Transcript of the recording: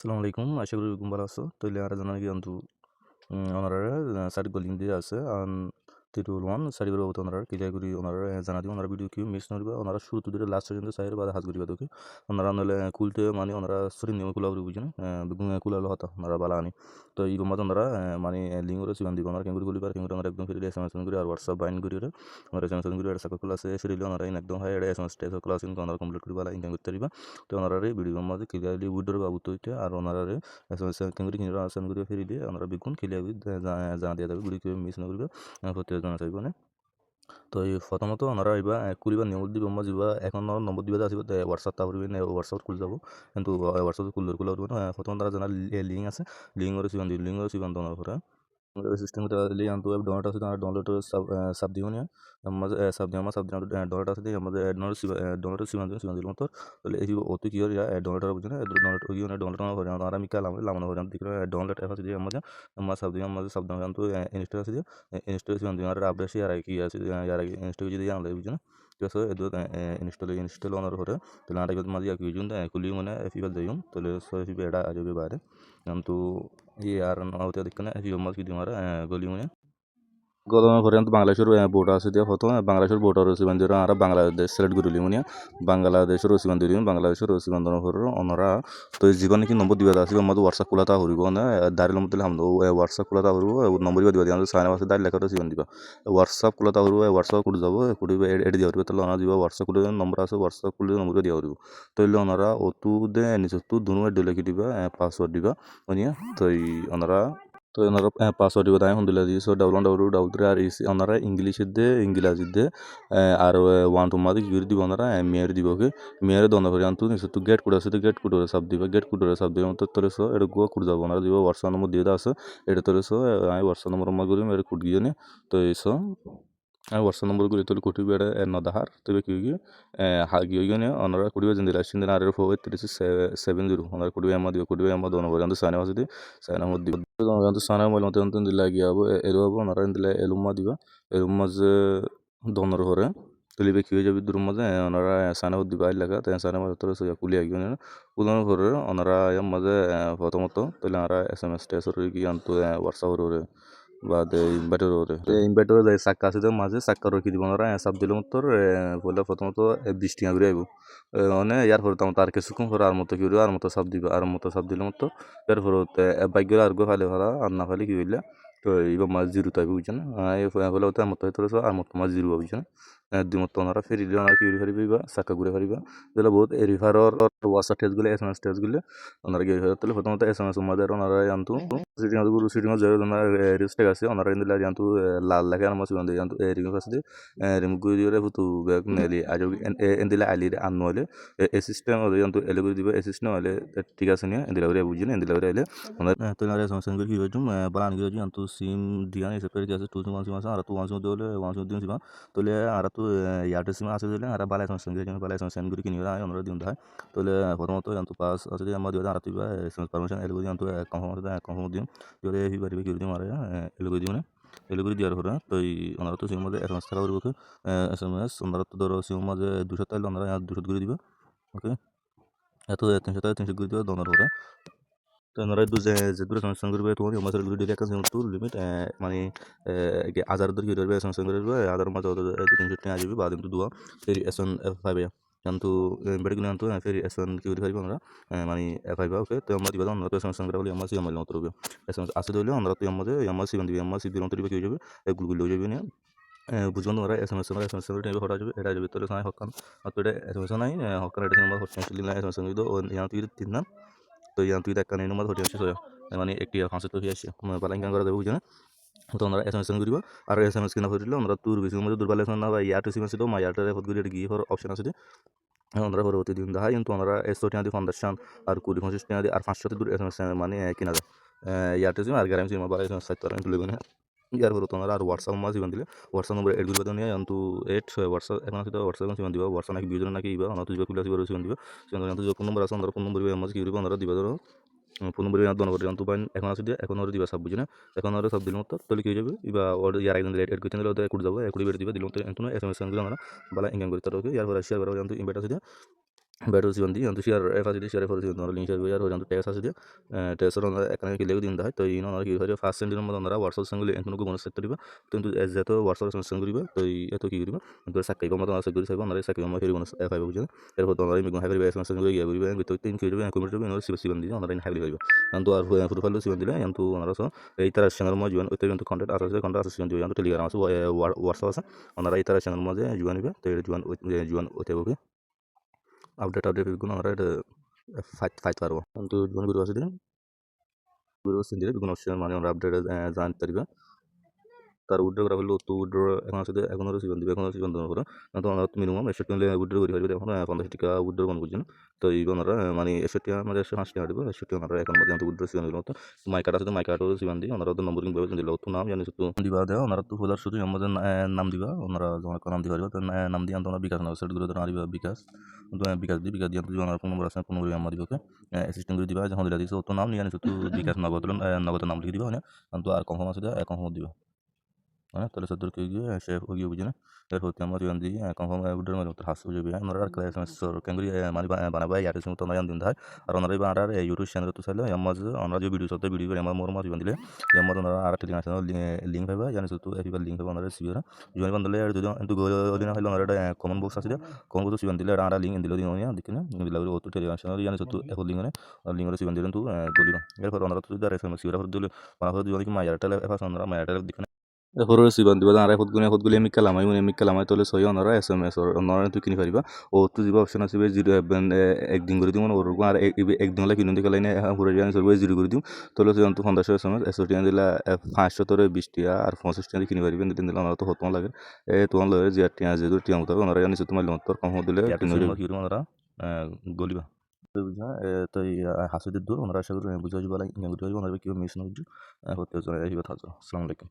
আসসালামু আলাইকুম। আশা করি ভালো আছো। তইলে আরা জানা কিন্তু ওনারা সাইড গোলিং দিয়ে আছে আন তিরুল ওয়ান সাইড করে ওনারা ক্লিয়ার করি ওনারা জানা দিও ওনারা ভিডিও কিউ মিস নরিবা ওনারা শুরু থেকে লাস্ট পর্যন্ত সাইড বাদ হাত করিবা তোকে ওনারা নলে কুলতে মানে ওনারা সরি নিয়ম কুলা করি বুঝিনা বিগুন কুলা হতা ওনারা বালা আনি তো এই গম্মা ওনারা মানে লিঙ্ক করে সিবান দিব ওনারা কেঙ্গুরি গুলি পার কেঙ্গুরি ওনারা একদম ফিরে এসএমএস করি আর হোয়াটসঅ্যাপ বাইন করি ওনারা এসএমএস করি আর সাকো ক্লাসে ফিরে ওনারা একদম হাই এসএমএস টেস ক্লাস ইন ওনারা কমপ্লিট করি বালা ইনকাম করতে দিবা তো ওনারা ভিডিও গম্মা ক্লিয়ারলি উইডর বাবু তৈতে আর ওনারা এসএমএস কেঙ্গুরি কিনরা আসান করি ফিরে দিয়ে ওনারা বিগুন ক্লিয়ার জানা দিয়ে দেবে গুড়ি মিস নকরিবা প্রত্যেক জানা চাইব না তো এই প্রথমত ওনারা এবার কুড়িবার নিয়ম দিব আমরা যা এখন নম্বর দিবা আসবে হোয়াটসঅ্যাপ তা করবেন হোয়াটসঅ্যাপ খুলে যাব কিন্তু হোয়াটসঅ্যাপ খুলে খুলে উঠবে না প্রথম তারা জানা লিঙ্ক আছে লিঙ্ক করে সিবান দিই লিঙ্ক করে সিবান দেওয়ার পরে system li antu web download আছে তার ডাউনলোড সাব দিও না আমাদের সাব দিও আমরা সাব ডাউনলোড আছে দিয়ে আমাদের ডাউনলোড সিমান দিলাম তো তাহলে এই অত কি হয় ডাউনলোড করা বুঝনা ডাউনলোড ওই না ডাউনলোড করা হয় আর আমি কালাম লামানো হয় দিকে ডাউনলোড অ্যাপ আছে দিয়ে আমাদের আমরা সাব দিও কিন্তু ইনস্টল আছে দিয়ে ইনস্টল সিমান দিও আর আপডেট আর কি আছে আর ইনস্টল যদি জানলে বুঝনা ঠিক আছে এদো ইনস্টল অনার হরে তাহলে আটা কিন্তু মাঝে কি জুন কুলি মানে ফিবাল যাইম তাহলে সো ফিবে এটা আজবে বাইরে কিন্তু আর নাওতে দেখনা ফিবাল কি দিমার গলি মানে গতবার পর্যন্ত বাংলাদেশের বোর্ডার আছে দিয়া হতো বাংলাদেশের বোর্ডার রসিবান দিয়ে আর বাংলাদেশ সিলেক্ট করিলি মুনিয়া বাংলাদেশের রসিবান দিলি বাংলাদেশের রসিবান দেওয়ার পর ওনারা তো জীবনে কি নম্বর দিবা আসবে আমাদের হোয়াটসঅ্যাপ খোলাতা হরিব না দাঁড়িয়ে মধ্যে হামদো হোয়াটসঅ্যাপ খোলাতা হরিব নম্বর দিবা দিবা আমাদের সাইন আছে দাঁড়িয়ে লেখা রসিবান দিবা হোয়াটসঅ্যাপ খোলাতা হরিব হোয়াটসঅ্যাপ করে যাব কুড়িবে এড দিয়া হরিব তাহলে ওনারা দিবা হোয়াটসঅ্যাপ খুলে নম্বর আছে হোয়াটসঅ্যাপ খুলে নম্বর দিয়া হরিব তাহলে ওনারা অতু দে নিজতু দুনো এড লিখে দিবা পাসওয়ার্ড দিবা ওনিয়া তো ওনারা তো ওনারা পাসওয়ার্ড দিব তাই শুনদিলা দি সো ডাবল আর ওনারা ইংলিশে ইংরাজিতে আর ওয়ান টু মাদি কি দিব ওনারা মেয়ের দিব ওকে মেয়ের দন করে আনতু নিশ্চয় তো গেট কোড সব দিবা গেট কোড সব দিব তো তোরে সো এটা গোয়া কোড যাব ওনারা দিব হোয়াটসঅ্যাপ নম্বর দিয়ে আছে এটা তোরে সো আমি হোয়াটসঅ্যাপ নম্বর মা করি মেরে কোড গিয়ে নে তো এইসো আমি হোয়াটসঅ্যাপ নম্বর গুলি তোলে কোটি বেড়ে নদাহার তবে কি গিয়ে হাগিয়ে গিয়ে ওনারা কুড়িবে জিন্দিরা সিন্দিন আর 4370 ওনারা কুড়িবে আমার দিব কুড়িবে আমার দোনো পর্যন্ত সাইনা আছে দি সাইনা মধ্যে দিব কিন্তু সাইনা মল মতে অন্ত দিলা গিয়ে হবো এলো হবো ওনারা দিলে এলুম্মা দিবা এলুম্মা যে দোনর হরে তুলিবে কি হয়ে যাবে দূর মাঝে ওনারা সাইনা দিবা লাগা তাই সাইনা মধ্যে তোর সয়া কুলি আগিয়ে না কুলানোর পরে ওনারা মাঝে প্রথমত তাহলে ওনারা এসএমএস টেসর গিয়ে আনতো হোয়াটসঅ্যাপ হরে বাদে ইনভার্টারে যাই চাক্কা আছে মাঝে চাক্কা রকি দিব না চাপ দিলে তোর বলে প্রথমত 20 টাকা করে আইব মানে ইয়ার পরে তোমার আর কিছুক্ষণ পরে আর মতো কি আর মতো চাপ দিবে আর মতো চাপ দিলে মতো এর পরে বাইক আর গো ফালে ভাড়া আর না ফালে কি হইলে তো এবার মাছ জিরো তাইবে বুঝছেন এই ফলে হতে মতো হইতে আর মতো মাছ জিরো বুঝছেন দুমত ওনারা ফেরিলে ওনারা কি ঘুরে ফারিবা চাক্কা ঘুরে ফারিবা যেগুলো বহুত রিফারর ওয়াসার টেস্টগুলো এসএমএস টেস্টগুলো ওনারা গিয়ে তাহলে প্রথমত এসএমএস মাদের ওনারা আনতো সিটিং জয় ওনারা রিস্টেক আছে ওনারা ইন্দিলা জানতো লাল লাগে আর মাছ বান্ধে জানতো রিমুভ আছে রিমুভ করে দিয়ে ফুটু ব্যাগ নেলি আজ ইন্দিলা আলি আনো হলে এ সিস্টেম জানতো এলে করে দিবে এ সিস্টেম হলে ঠিক আছে নিয়ে ইন্দিলা করে বুঝি না ইন্দিলা করে এলে ওনারা তো ওনারা সমস্যা করে কি হয়েছে বালান করে জানতো সিম দিয়া সেপারেট আছে টু সিম ওয়ান সিম আছে আর তো ওয়ান সিম দিলে ওয়ান সিম দিন সিম তোলে আর তো এয়ারটেল সিম আছে দিলে আর বালাই সমস্যা করে বালাই সমস্যা করে কিনি ওনারা দিন দেয় তোলে প্রথমত জানতো পাস আছে যে আমার দিবা আর তুই এসএমএস পারমিশন এলে করে জানতো কনফার্ম দিম যদি এই পারিবে কি দিম আর এলে করে দিও না এলে করে দেওয়ার পরে তো ওনারা তো সিম মাঝে এসএমএস থাকা করবে এসএমএস ওনারা তো ধরো সিম মাঝে 200 তাইলে ওনারা 200 করে দিবে ওকে এত 300 তাইলে 300 করে দিবে দোনোর পরে তো ওনারা যে দূরে সংস্থান করবে তোমার আমাদের দূরে ডেকে আছে তো লিমিট মানে আজার দূর কি করবে সংস্থান করবে আদার মাঝে 200 টাকা আসবে বাদ কিন্তু দুয়া ফেরি এসন পাবে কিন্তু বেড়ে গেলে কিন্তু ফেরি এসন কি করে পারবে আমরা মানে পাইবা ওকে তো আমরা দিবা আমরা তো সংস্থান করা বলি আমরা সি আমাদের মতো রবে এসন আসে দিলে আমরা তো আমাদের আমরা সি দিবে আমরা সি দিলে তো কি হয়ে যাবে গুলগুল হয়ে যাবে না বুঝবেন ওরা এসএমএস টাইমে হঠাৎ যাবে এটা যাবে তোর সাথে হকান আর তোর এসএমএস নাই হকান এটা আমরা হচ্ছে এসএমএস দিও ইয়ান তুই তিন না তো ইয়ান তুই দেখা নেই নম্বর হতে আসছে মানে একটি ফাঁসে তো হয়ে আসছে পালাইন করা যাবে বুঝে না তো আমরা এসএমএস করিব আর এসএমএস কিনা হইল আমরা তোর বেশি মধ্যে দুর্বল না বা ইয়ার টু সিমেন্স তো মা ইয়ারটার ফট গিয়ে গিয়ে হওয়ার অপশন আছে আমরা পরবর্তী দিন দেখা কিন্তু আমরা 100 টাকা ফাউন্ডেশন আর 20-25 টাকা আর 500 দূর এসএমএস মানে কিনা যায় ইয়ার টু সিম আর গ্যারান্টি সিম বা এসএমএস সাইট তো তুলে না ইয়ার পরে তোমরা আর হোয়াটসঅ্যাপ মাঝে জীবন দিলে হোয়াটসঅ্যাপ নম্বর এড করবে নিয়ে কিন্তু এড হোয়াটসঅ্যাপ এখন আছে হোয়াটসঅ্যাপ জীবন দিব হোয়াটসঅ্যাপ নাকি বিজন নাকি ইবা অন্য তুই খুলে আসবে জীবন দিব জীবন ফোন নম্বর আছে আমরা ফোন নম্বর মাঝে কি করবে আমরা দিবা ধরো ফোন নম্বর দন করে জানতো পাইন এখন আছে দিয়ে এখন ওরা দিবা সব বুঝে না এখন ওরা সব দিল মতো তাহলে কি হয়ে যাবে বা ওর ইয়ার একজন এড করতে দিলে ওদের কুড়ি যাবো কুড়ি বেড়ে দিবে দিল তো এখন এসএমএস আমরা বালা ইনকাম করি তার ওকে ইয়ার পরে শেয়ার করা জানতো ইনভাইট আছে ব্যাটারি সিবান দিয়ে কিন্তু শেয়ার এফাসিটি শেয়ার ফলে কিন্তু লিঙ্ক শেয়ার আর হইতো ট্যাক্স আছে দিয়ে ট্যাক্সের এখানে কি লেগে দিন হয় তো ইনো কি হয় ফার্স্ট সেন্টির মধ্যে আমরা হোয়াটসঅ্যাপ সঙ্গে এখন কোনো সেট করিবা কিন্তু যেহেতু হোয়াটসঅ্যাপ সঙ্গে করিবা তো এত কি করিবা কিন্তু সাকাই কম তো আছে করি সাইব আমরা সাকাই কম হেরি কোনো এফ আই বুঝছেন এরপর তো আমরা মিগুন হাইভারি এসএমএস সঙ্গে গিয়ে করিবা কিন্তু তিন কি করিবা কমিটি হবে ইনো সিবান দিয়ে আমরা হাইভারি করিবা কিন্তু আর প্রোফাইল সিবান দিলে কিন্তু আমরা সো এই তার চ্যানেল মধ্যে জয়েন হইতে কিন্তু কন্টেন্ট আছে কন্টেন্ট আছে সিবান দিবা টেলিগ্রাম আছে হোয়াটসঅ্যাপ আছে আমরা এই তার চ্যানেল মধ্যে জয়েন হইবে তো জয়েন হইতে হবে আপডেট বিভিন্ন আমরা ফাইট পারবো কিন্তু জয়েন করিবা আছে দিন করিবা সিন বিভিন্ন অপশন মানে আমরা আপডেট জানতে পারবা তার উইথড্র করা হলো তো উইথড্র এখন আছে এখন সিজন দিবে এখন সিজন দেওয়ার পরে তো আমরা মিনিমাম 61 টাকা উইথড্র করি পারবে এখন 50 টাকা উইথড্র কোন বুঝছেন তো এই আমরা মানে 61 টাকা আমাদের 150 টাকা দিব 61 আমরা এখন মধ্যে আমরা উইথড্র সিজন দিলাম তো মাই কার্ড আছে তো মাই কার্ডও সিজন দিই আমরা তো নম্বরিং ভাবে দিলাম তো নাম জানি তো দিবা দাও আমরা তো ফলার শুধু আমাদের নাম দিবা আমরা যখন নাম দিবা তো নাম দিয়ে আমরা বিকাশ নাও সেট করে তো আরিবা বিকাশ তো বিকাশ দিয়ে তো আমরা ফোন নম্বর আছে ফোন করে আমরা দিবকে অ্যাসিস্ট্যান্ট করে দিবা যখন দিলা দিছো তো নাম নিয়ে আনিছো তো বিকাশ নগদ নগদ নাম লিখে দিবা না তো আর কনফার্ম আছে কনফার্ম দিবা তাহলে সদরকে গিয়ে সে গিয়ে বুঝে না এর হতে আমরা জয়েন দিয়ে কনফার্ম উডের মধ্যে তো হাসু যাবে আমরা আর ক্লাস সর কেঙ্গুরি মানে বানাবা ইয়ার সঙ্গে তো আমরা দিন ধার আর ওনারা বানার ইউটিউব চ্যানেল তো চাইলে আমরা যে আমরা যে ভিডিও সতে ভিডিও আমরা মোর মাঝে দিলে আমরা ওনারা আর একটা ন্যাশনাল লিংক পাইবা জানি তো এপিবার লিংক পাইবা ওনারা সিবিরা জয়েন বান্ধলে আর যদি কিন্তু দিন হইলো ওনারা কমন বক্স আছে কমন বক্স সিবান দিলে আর লিংক দিলে দিন দেখি না দিলে তো টেলিগ্রাম জানি তো এখন লিংক ne লিংক সিবান দিলেন তো গলিবা এরপর ওনারা তো আর এসএমএস সিবিরা দিলে ওনারা যদি মায়ার টেলে এফাস ওনারা মায়ার টেলে দেখি এরপরে সিবান দিবা আর এফত গুলি আমি কালামাই তলে সহি অনারা এসএমএস অনারা তুই কিনি পারিবা ও তুই দিবা অপশন আছে জিরো একদিন করে দিম ওর আর একদিন হলে কিনুন দিকে লাইনে পুরো জানি সরবে জিরো করে দিম তলে তুই তো 50 এসএমএস 100 দিলা 500 তোরে 20 টিয়া আর 50 টিয়া কিনি পারিবেন দিন দিলা ওনারা তো হতম লাগে তোমার লয়ে যে টিয়া যে টিয়া মতো ওনারা জানি তোমার তোর কম দিলে কিনে দিবে ওনারা গলিবা বুঝা তো হাসিদের দূর ওনারা আশা করি বুঝা যাবে লাগে ওনারা কেউ মিস না বুঝু হতে আসসালামু আলাইকুম